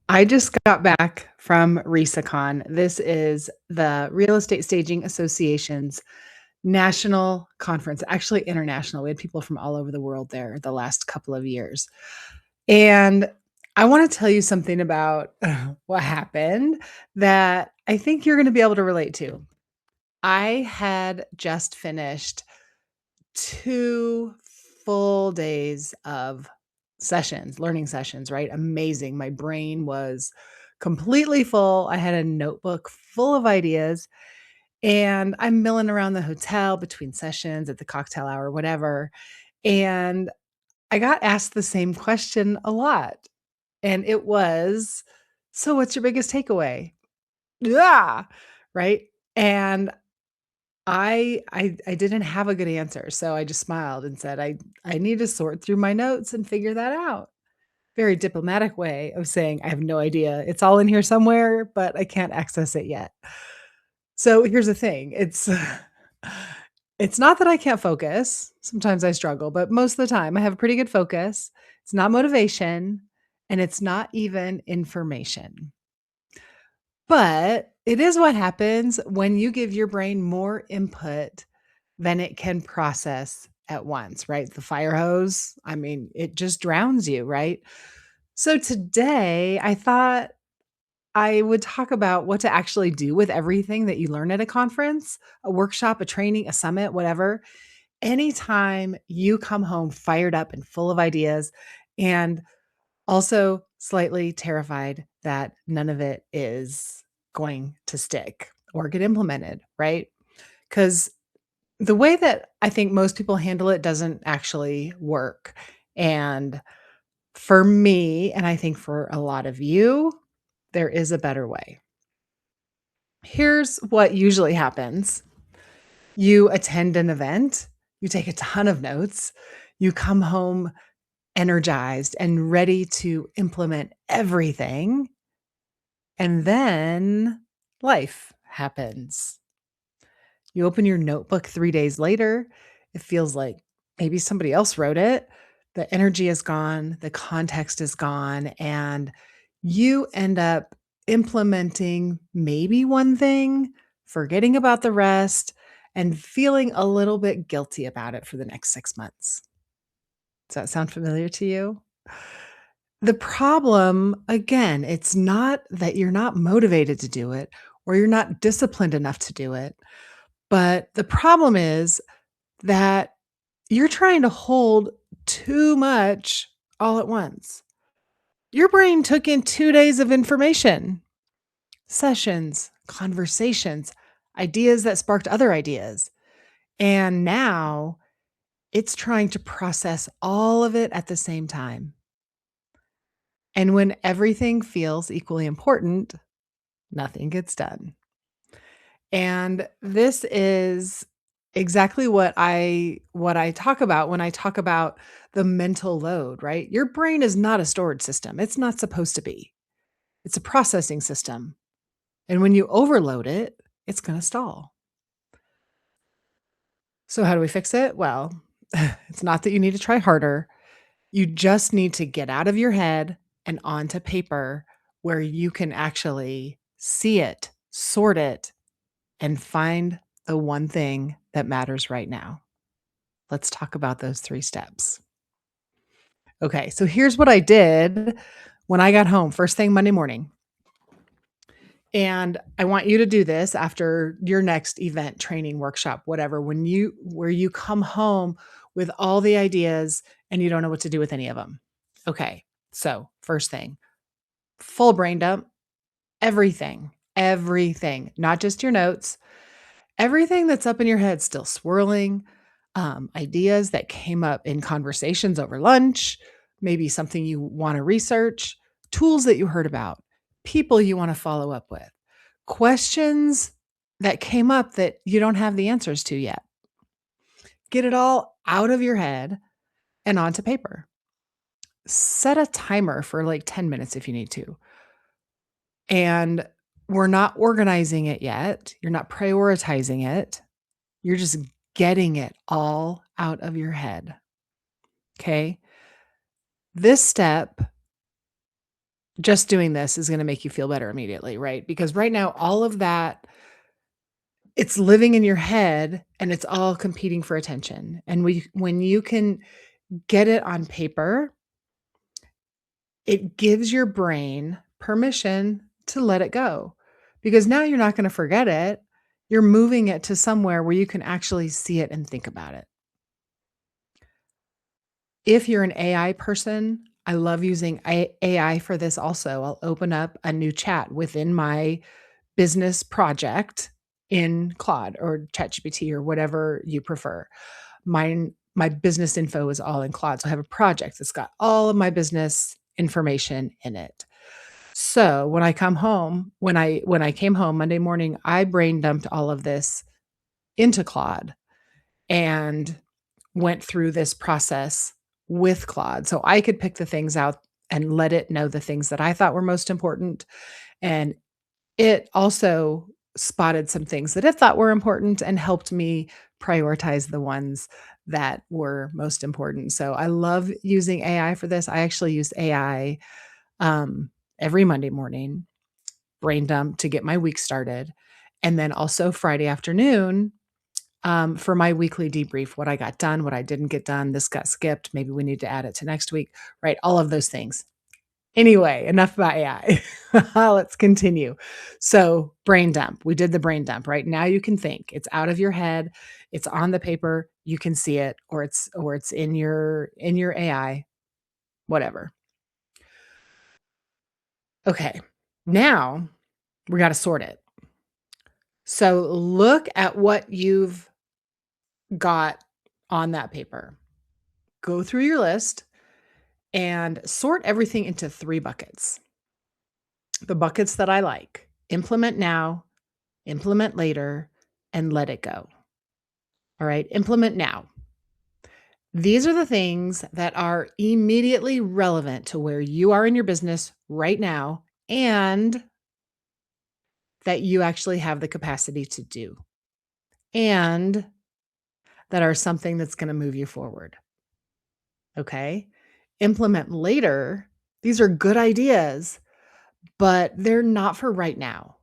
I just got back from RESACON. This is the Real Estate Staging Association's national conference, actually international. We had people from all over the world there the last couple of years. And I want to tell you something about what happened that I think you're going to be able to relate to. I had just finished 2 full days of sessions, learning sessions, right? Amazing. My brain was completely full. I had a notebook full of ideas, and I'm milling around the hotel between sessions at the cocktail hour, whatever. And I got asked the same question a lot. And it was, so what's your biggest takeaway? Yeah. Right. And I didn't have a good answer, so I just smiled and said, "I need to sort through my notes and figure that out." Very diplomatic way of saying, "I have no idea. It's all in here somewhere, but I can't access it yet." So here's the thing, it's it's not that I can't focus. Sometimes I struggle, but most of the time I have a pretty good focus. It's not motivation, and it's not even information. But it is what happens when you give your brain more input than it can process at once, right? The fire hose, I mean, it just drowns you, right? So today I thought I would talk about what to actually do with everything that you learn at a conference, a workshop, a training, a summit, whatever. Anytime you come home fired up and full of ideas and also slightly terrified that none of it is going to stick or get implemented, right? Because the way that I think most people handle it doesn't actually work. And for me, and I think for a lot of you, there is a better way. Here's what usually happens. You attend an event, you take a ton of notes, you come home energized and ready to implement everything, and then life happens. You open your notebook 3 days later, it feels like maybe somebody else wrote it. The energy is gone, the context is gone, and you end up implementing maybe one thing, forgetting about the rest, and feeling a little bit guilty about it for the next 6 months. Does that sound familiar to you? The problem, again, it's not that you're not motivated to do it or you're not disciplined enough to do it. But the problem is that you're trying to hold too much all at once. Your brain took in 2 days of information, sessions, conversations, ideas that sparked other ideas. And now it's trying to process all of it at the same time. And when everything feels equally important, nothing gets done. And this is exactly what I talk about when I talk about the mental load, right? Your brain is not a storage system. It's not supposed to be. It's a processing system. And when you overload it, it's going to stall. So how do we fix it? Well, it's not that you need to try harder. You just need to get out of your head and onto paper where you can actually see it, sort it, and find the one thing that matters right now. Let's talk about those 3 steps. Okay, so here's what I did when I got home first thing Monday morning. And I want you to do this after your next event, training, workshop, whatever, where you come home with all the ideas and you don't know what to do with any of them. Okay, so first thing, full brain dump, everything, not just your notes, everything that's up in your head still swirling, ideas that came up in conversations over lunch, maybe something you want to research, tools that you heard about, people you want to follow up with, questions that came up that you don't have the answers to yet. Get it all out of your head and onto paper. Set a timer for like 10 minutes if you need to. And we're not organizing it yet. You're not prioritizing it. You're just getting it all out of your head. Okay. This step just doing this is gonna make you feel better immediately, right? Because right now, all of that, it's living in your head and it's all competing for attention. And when you can get it on paper, it gives your brain permission to let it go. Because now you're not gonna forget it. You're moving it to somewhere where you can actually see it and think about it. If you're an AI person, I love using AI for this also. I'll open up a new chat within my business project in Claude or ChatGPT or whatever you prefer. My business info is all in Claude. So I have a project that's got all of my business information in it. So when I came home Monday morning, I brain dumped all of this into Claude and went through this process with Claude. So I could pick the things out and let it know the things that I thought were most important. And it also spotted some things that it thought were important and helped me prioritize the ones that were most important. So I love using AI for this. I actually use AI every Monday morning, brain dump to get my week started. And then also Friday afternoon for my weekly debrief, what I got done, what I didn't get done, this got skipped. Maybe we need to add it to next week, right? All of those things. Anyway, enough about AI. Let's continue. So, brain dump. We did the brain dump, right? Now you can think. It's out of your head. It's on the paper. You can see it or it's in your AI, whatever. Okay. Now, we got to sort it. So, look at what you've got on that paper. Go through your list and sort everything into 3 buckets. The buckets that I like: implement now, implement later, and let it go. All right, implement now. These are the things that are immediately relevant to where you are in your business right now and that you actually have the capacity to do, and that are something that's going to move you forward. Okay. Implement later. These are good ideas, but they're not for right now.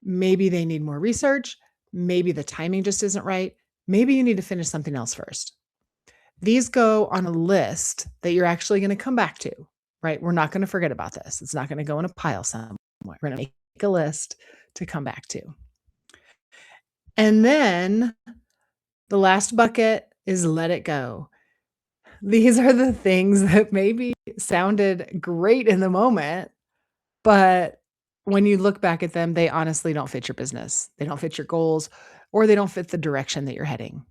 Maybe they need more research. Maybe the timing just isn't right. Maybe you need to finish something else first. These go on a list that you're actually going to come back to, right? We're not going to forget about this. It's not going to go in a pile somewhere. We're going to make a list to come back to. And then the last bucket is let it go. These are the things that maybe sounded great in the moment, but when you look back at them, they honestly don't fit your business. They don't fit your goals, or they don't fit the direction that you're heading.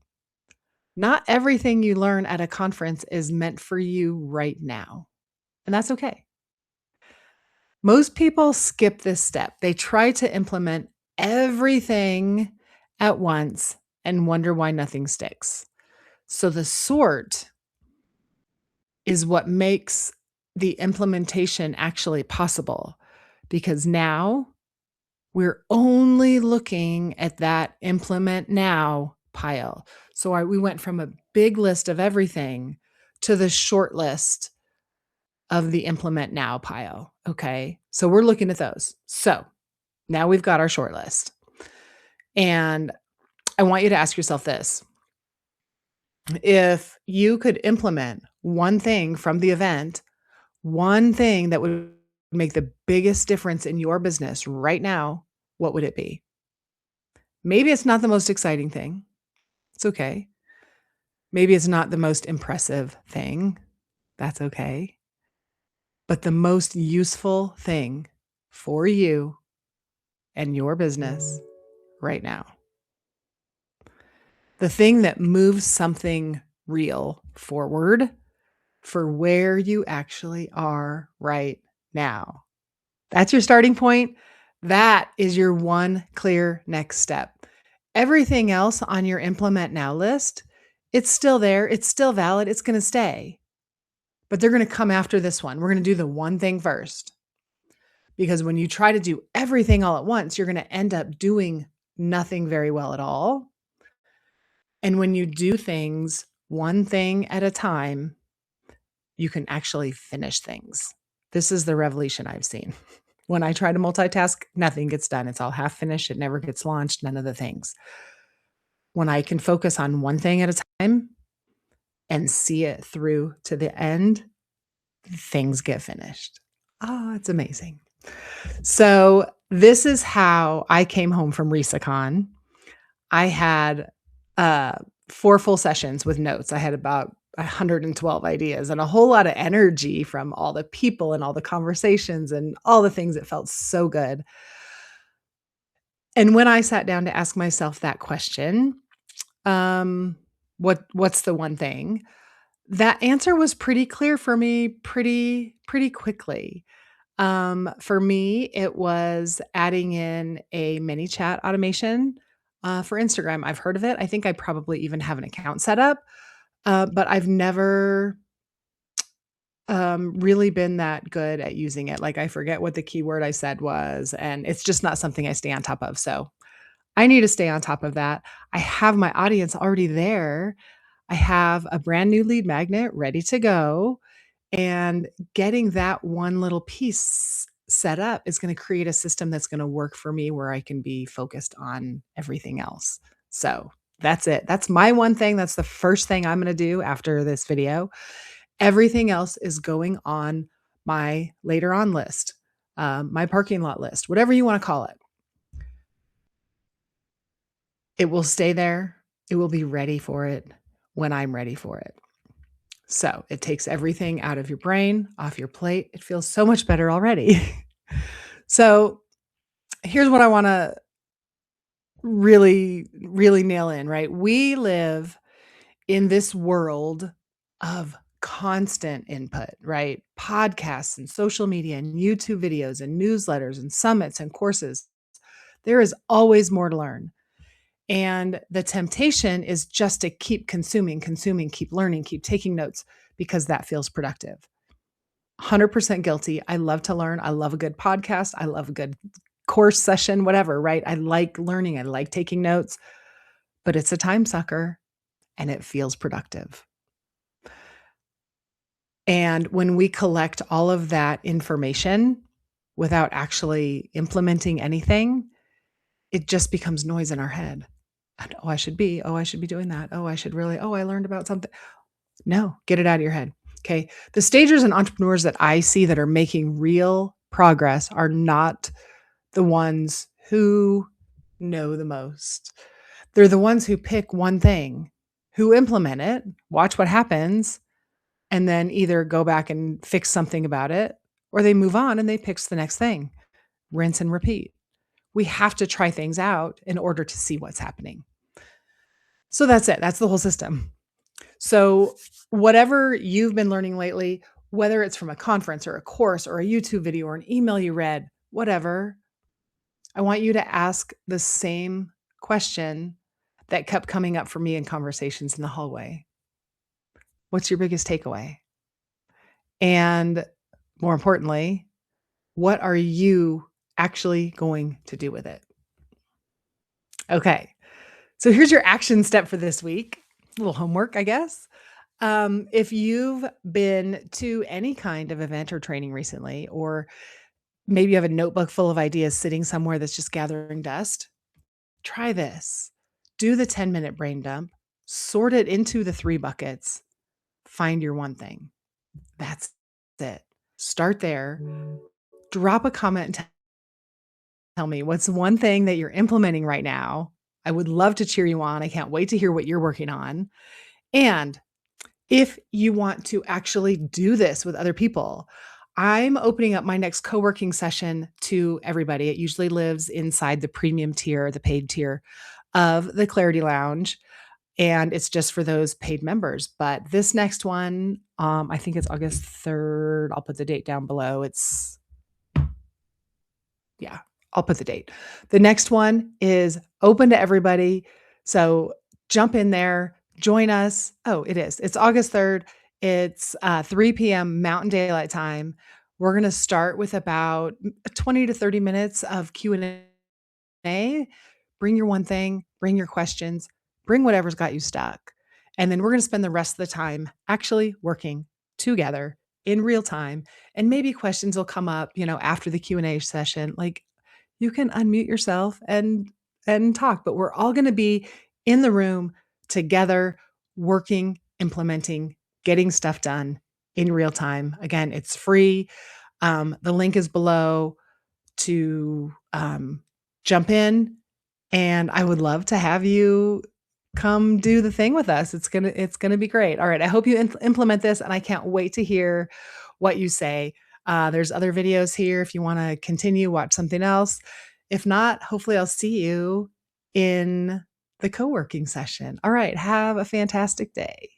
Not everything you learn at a conference is meant for you right now, and that's okay. Most people skip this step. They try to implement everything at once and wonder why nothing sticks. So the sort is what makes the implementation actually possible, because now we're only looking at that implement now pile. So we went from a big list of everything to the short list of the implement now pile. Okay. So we're looking at those. So now we've got our short list. And I want you to ask yourself this: if you could implement one thing from the event, one thing that would make the biggest difference in your business right now, what would it be? Maybe it's not the most exciting thing. It's okay. Maybe it's not the most impressive thing. That's okay. But the most useful thing for you and your business right now. The thing that moves something real forward for where you actually are right now. That's your starting point. That is your one clear next step. Everything else on your implement now list, it's still there. It's still valid. It's going to stay. But they're going to come after this one. We're going to do the one thing first. Because when you try to do everything all at once, you're going to end up doing nothing very well at all. And when you do things one thing at a time, you can actually finish things This is the revolution I've seen. When I try to multitask, nothing gets done. It's all half finished. It never gets launched, none of the things. When I can focus on one thing at a time and see it through to the end, things get finished. Oh, it's amazing. So, this is how I came home from RESACON. I had, uh, 4 full sessions with notes. I had about 112 ideas and a whole lot of energy from all the people and all the conversations and all the things. It felt so good. And when I sat down to ask myself that question, um, what's the one thing? That answer was pretty clear for me pretty quickly. For me, it was adding in a mini chat automation, for Instagram. I've heard of it. I think I probably even have an account set up, but I've never, really been that good at using it. Like, I forget what the keyword I said was, and it's just not something I stay on top of, so I need to stay on top of that. I have my audience already there. I have a brand new lead magnet ready to go, and getting that one little piece set up is gonna create a system that's gonna work for me where I can be focused on everything else. So, that's it. That's my one thing. That's the first thing I'm gonna do after this video. Everything else is going on my later on list, my parking lot list, whatever you wanna call it. It will stay there. It will be ready for it when I'm ready for it. So, it takes everything out of your brain, off your plate. It feels so much better already. So, here's what I wanna really nail in, right? We live in this world of constant input, right? Podcasts and social media and YouTube videos and newsletters and summits and courses. There is always more to learn. And the temptation is just to keep consuming, keep learning, keep taking notes because that feels productive. 100% guilty. I love to learn. I love a good podcast. I love a good course session, whatever, right? I like learning. I like taking notes, but it's a time sucker and it feels productive. And when we collect all of that information without actually implementing anything, it just becomes noise in our head. And, I should be doing that. Oh, I should really, I learned about something. No, get it out of your head. Okay. The stagers and entrepreneurs that I see that are making real progress are not the ones who know the most. They're the ones who pick one thing, who implement it, watch what happens, and then either go back and fix something about it, or they move on and they pick the next thing. Rinse and repeat. We have to try things out in order to see what's happening. So that's it. That's the whole system. So, whatever you've been learning lately, whether it's from a conference or a course or a YouTube video or an email you read, whatever, I want you to ask the same question that kept coming up for me in conversations in the hallway. What's your biggest takeaway? And more importantly, what are you actually going to do with it? Okay. So here's your action step for this week. A little homework, I guess. If you've been to any kind of event or training recently, or maybe you have a notebook full of ideas sitting somewhere that's just gathering dust, try this. Do the 10-minute brain dump, sort it into the 3 buckets, find your one thing. That's it. Start there. Drop a comment and tell me what's one thing that you're implementing right now. I would love to cheer you on. I can't wait to hear what you're working on. And if you want to actually do this with other people, I'm opening up my next co-working session to everybody. It usually lives inside the premium tier, the paid tier of the Clarity Lounge, and it's just for those paid members. But this next one, I think it's August 3rd. I'll put the date down below. Yeah, I'll put the date. The next one is open to everybody. So jump in there, join us. Oh, it is. It's August 3rd. It's 3 p.m. Mountain Daylight Time. We're going to start with about 20 to 30 minutes of Q&A. Bring your one thing, bring your questions, bring whatever's got you stuck. And then we're going to spend the rest of the time actually working together in real time, and maybe questions will come up, after the Q&A session. Like, you can unmute yourself and talk, but we're all going to be in the room together, working, implementing, getting stuff done in real time. Again, it's free. The link is below to jump in, and I would love to have you come do the thing with us. It's gonna be great. All right, I hope you implement this, and I can't wait to hear what you say. There's other videos here if you want to continue, watch something else. If not, hopefully I'll see you in the co-working session. All right, have a fantastic day.